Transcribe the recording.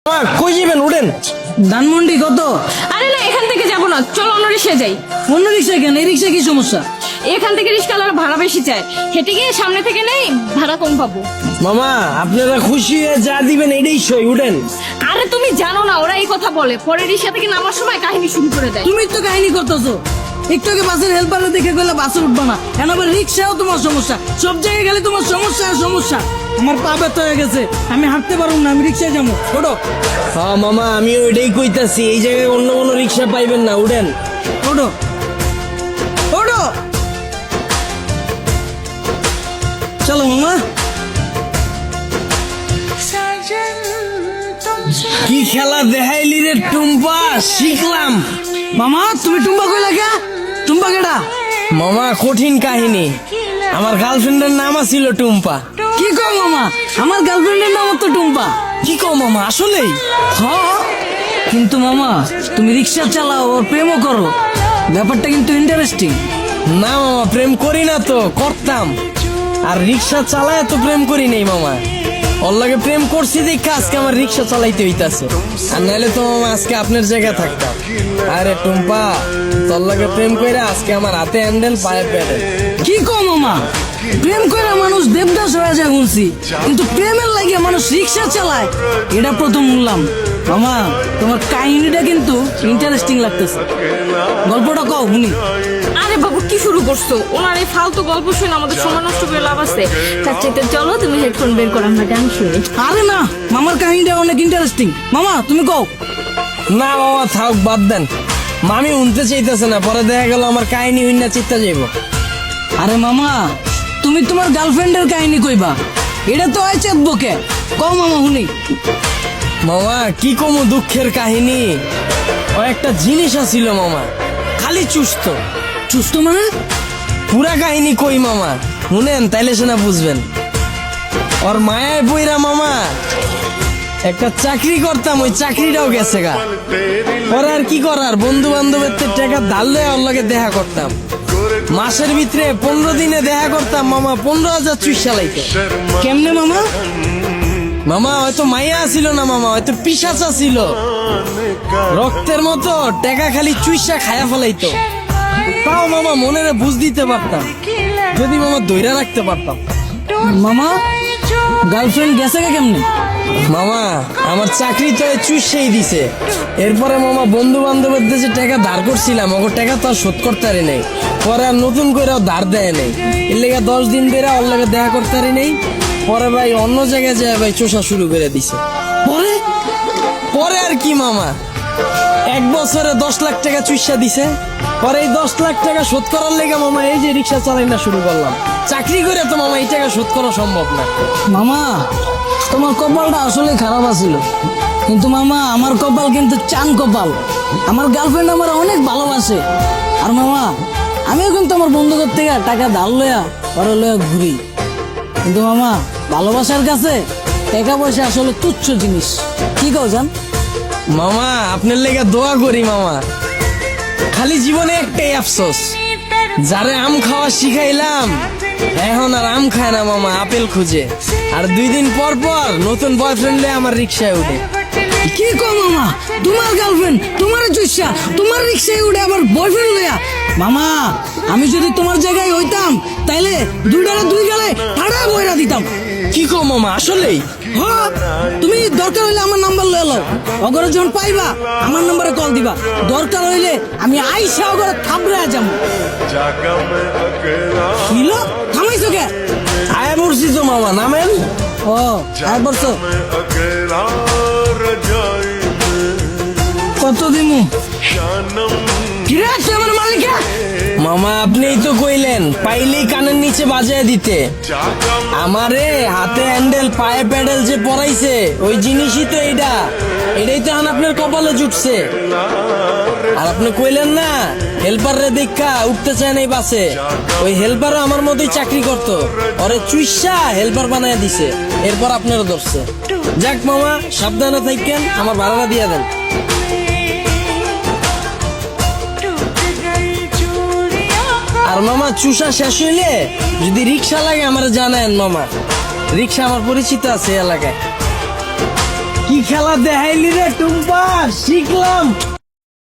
কই যাবেন? উঠেন। ধানমন্ডি কত? আরে না, এখান থেকে যাবো না, চলো অন্য রিক্সায় যাই। অন্য রিক্সা কেন? এই রিক্সা কি সমস্যা? এখান থেকে রিক্সাওয়ালার ভাড়া বেশি চায়, হেঁটে গিয়ে সামনে থেকে নেই, ভাড়া কম পাবো। মামা আপনারা খুশি হয়ে যা দিবেন এটাই সই। উঠেন। আরে তুমি জানো না, ওরা এই কথা বলে, পরে রিক্সা থেকে নামার সময় কাহিনী শুরু করে দেয়। তুমি তো কাহিনী করতেছো। একটু আগে বাসের হেল্পারে দেখে গেলে বাসে উঠবা না, এখন আবার রিক্সাও তোমার সমস্যা। সব জায়গায় গেলে তোমার সমস্যা আর সমস্যা। আমার পা ব্যথা হয়ে গেছে, আমি হাঁটতে পারবো না, আমি রিক্সায় যাবো। ওঠো হ্যাঁ মামা, আমি ওইটাই কইতাছি, এই জায়গায় অন্য কোনো রিক্সা পাইবেন না। উঠেন। ওঠো ওঠো, চলো মামা। কি খেলা দেখাইলি রে টুম্পা, শিখলাম। মামা তুমি টুম্বা কইলা কে? টুম্বা কেডা? মামা কঠিন কাহিনী, আমার গার্লফ্রেন্ডের নাম ছিল টুম্পা। কি কো মামা? আমার গার্লফ্রেন্ডের নাম তো টুম্পা। কি কও মামা, আসলেই? হ্যাঁ, কিন্তু মামা তুমি রিক্সা চালাও আর প্রেমও করো, ব্যাপারটা কিন্তু ইন্টারেস্টিং। না মামা, প্রেম করি না তো, করতাম। আর রিক্সা চালায় তো প্রেম করি নাই মামা। ওর লাগে প্রেম করছি দেখে আজকে আমার রিক্সা চালাইতে হইতাছে, আর নাহলে তো মামা আজকে আপনার জায়গায় থাকতাম। আরে টুম্পা, তোর লাগে প্রেম কইরা আজকে আমার হাতে হ্যান্ডেল, পায়ে প্যাডেল। কি কো মামা? প্রেম করে মানুষ দেবদাস হয়ে যায় শুনছি, কিন্তু প্রেমের লাগে মানুষ রিক্সা চালায় এটা প্রথম শুনলাম। মামা তোমার কাহিনীটা কিন্তু ইন্টারেস্টিং লাগতেছে, গল্পটা কও শুনি। আরে বাবু কি শুরু করছো? ওনার এই ফালতু গল্প শুনে আমাদের সময় নষ্ট করে লাভ আছে। তার চাইতে চলো তুমি হেডফোন বের করো, আমরা গান শুনি। আরে না, মামার কাহিনীটা অনেক ইন্টারেস্টিং। মামা তুমি কও। না মামা থাক, বাদ দেন। মামি উনতে চাইতেছে না, পরে দেখা গেল আমার কাহিনী হইনা চিত্তা যাইব। আরে মামা তুমি তোমার গার্লফ্রেন্ডের কাহিনী কইবা, এটা তো হয় চেতবকে। কও মামা শুনি। মামা কি কমু দুঃখের কাহিনী, ও একটা জিনিস আছিল মামা, খালি চুস্ত। সুস্থ মানে? পুরা কাহিনী কই মামা, শুনেন তাইলে সেনা বুঝবেন। ওর মায়ায় বইরা মামা একটা চাকরি করতাম, ওই চাকরিটাও গেছে গা। ওর আর কি করার, বন্ধু বান্ধবের টাকা ধার লয়ে ওর লগে দেখা করতাম। মাসের ভিতরে 15 দিনে দেখা করতাম মামা, 15,000 চুইসা লাইতো। কেমনে মামা? মামা হয়তো মাইয়া ছিল না মামা, হয়তো পিশাচা ছিল, রক্তের মতো টাকা খালি চুইসা খায়া ফেলাইতো। তাও মামা মনের বুঝ দিতে পারতাম, যদি মামা দইরা রাখতে পারতাম। মামা গার্লফ্রেন্ড গেছে কে কেমনে? মামা আমার চাকরি তো চুষেই দিছে। এরপরে মামা বন্ধু বান্ধবের যে টাকা ধার করছিলাম, ওর টাকা তো আর শোধ করতে পারি নাই। পরে আর নতুন করে ধার দেয় নাই, এর লেগে 10 দিন ধরে ওর লাগে দেখা করতে পারি নাই। পরে ভাই অন্য জায়গায় যায় ভাই চোষা শুরু করে দিছে। পরে পরে আর কি মামা, 1 বছরে 10 লাখ টাকা চুষা দিছে। পরে এই 10 লাখ টাকা শোধ করার লেগে মামা এই যে রিক্সা চালাই না শুরু করলাম। চাকরি করে তো মামা এই টাকা শোধ করা সম্ভব না। মামা তোমার কপালটা আসলে খারাপ আছিল, কিন্তু মামা আমার কপাল কিন্তু চান কপাল। আমার গার্লফ্রেন্ড আমার অনেক ভালোবাসে, আর মামা আমিও কিন্তু আমার বন্ধুদের থেকে টাকা ধার লয়া পরে লয়া ঘুরি। কিন্তু মামা ভালোবাসার কাছে টাকা পয়সা আসলে তুচ্ছ জিনিস। কি কও জান? মামা আপনার লেগে দোয়া করি মামা, খালি জীবনে একটাই আফসোস, যারে আম খাওয়া শিখাইলাম এখন আর আম খায় না মামা, আপেল খুঁজে। আর 2 দিন পর পর নতুন বয়ফ্রেন্ড আমার রিক্সায় উঠে। কি কো মামা? তোমার গার্লফ্রেন্ড তোমার চুষা তোমার রিক্সায় উঠে আবার বয়ফ্রেন্ড লয়া? মামা আমি যদি তোমার জায়গায় হইতাম তাইলে 2 গালে ঠাড়া বইরা দিতাম। কি কো মামা, আসলেই? হ্যাঁ, তুমি দরকার হইলে আমার নাম্বার লয়ে লও, অগরে যখন পাইবা আমার নম্বরে কল দিবা। দরকার হইলে আমি আইসা অগরে থাবড়ে যাম। কিলো থামাইছো কে? আয়া পড়ছি তো মামা, নামেন। ও আর বলছো কত দিমু? কিরে তুই আমার মালিকা? মামা আপনিই তো কইলেন পাইলেই কানের নিচে বাজায় দিতে। আমারে হাতে হ্যান্ডেল পায়ে প্যাডেল যে পরাইছে ওই জিনিসই তো এইটা, এটাই তো এখন আপনার কপালে জুটছে। আর আপনি কইলেন না হেল্পার রে দেখা উঠতে চায় নাই বাসে, ওই হেল্পারও আমার মতোই চাকরি করতো, ওরে চুইসা হেল্পার বানায় দিছে, এরপর আপনারও ধরছে। যাক মামা সাবধানে থাকেন, আমার ভাড়াটা দিয়ে দেন। আর মামা চুষা শেষ হইলে যদি রিক্সা লাগে আমার জানেন মামা, রিক্সা আমার পরিচিত আছে এলাকায়। কি খেলা দেখাইলি রে টুম্পা।